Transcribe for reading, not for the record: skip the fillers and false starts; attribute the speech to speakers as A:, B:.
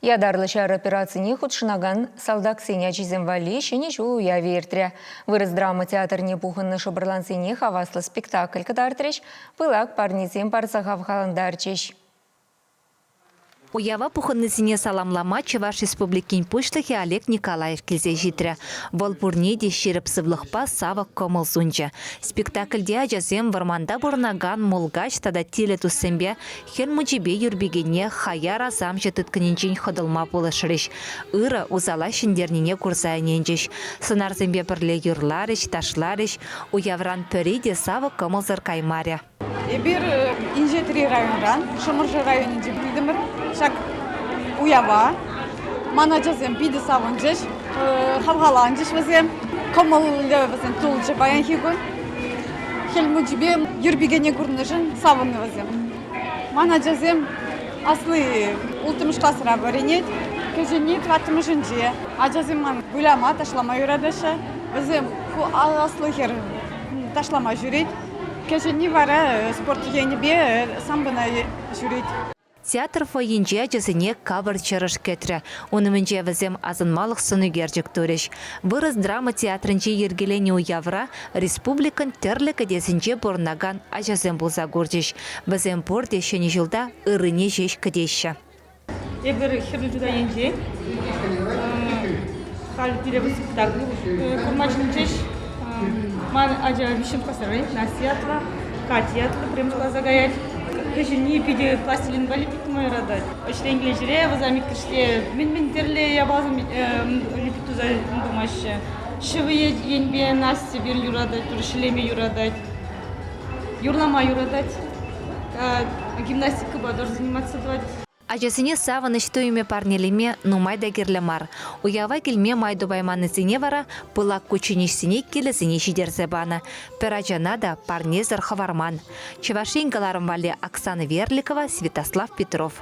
A: Ядарлы шар операцияне худшынаган салдак сеня чиземвали шене жу уя вертре. Вырыз драма театрне пухынны шобырлансене хаваслы спектакль кадартреш, пылак парнизем парсахав халандарчеш.
B: Уява пухыннысыне саламлама Чуваш Республикин пуштахи Олег Николаев келзе житрі. Вол пурнеде шеріп сывлықпа савық комыл сунча. Спектакльде ажазем варманда бұрнаган молгач тада теле туссембе хен мучебе юрбегене хаяра замчы тұткыненчен ходылма болышырыш. Ыры узала шындернене курсайненчеш. Сынарзембе бірле юрларыш, ташларыш, уявран пөреде савық комыл каймаря.
C: Бир инжетри районран, Шымыржы районінде білдімір, шак уява, мана жазем биді савын жеш, хавғалан жеш візем, комылы візем тұлжы баян хигун, хелму жібе юрбегене күрнішін савын візем. Мана жазем аслы ұлтымыш қасыра баринет, көжені тватымышын же, а жазем ман бүляма ташлама юрадышы, візем аслы хер ташлама жүрет, Кешені вара спорт енебе самбына жүрет.
B: Театр фойенже ажызыне кавыр чырыш кетрі. Онымынже візем азынмалық сыны герджік төреш. Вырыз драма театрынче ергелене уявра республикан терлі кәдесінже бұрнаган ажызым болса көрдеш. Візем борде шені жылда ырыне жеш кәдеші.
D: Ебір хирлі енже. Халі перевіз спектакль. Курмачын жеш. Ман ажа вишем касарай, насиятла, катиятла, премшла загаять. Кешени пиде пластилин вали питмой радать. Очтенгле жире, возами кеште, мен терле я базам липиту за думаще. Шивые енбе насти бир юрадать, туршилеме юрадать. Юрлама юрадать. Гимнастика бадор заниматься давать.
B: Ажасыне савыныш түйіме парнелеме нумайда керлемар. Уява келме майду байманысыне вара пылак күчінешсіне келісіне шидерсе баны. Перажанада парнезір хаварман. Чевашингаларым вали Оксана Верликова, Святослав Петров.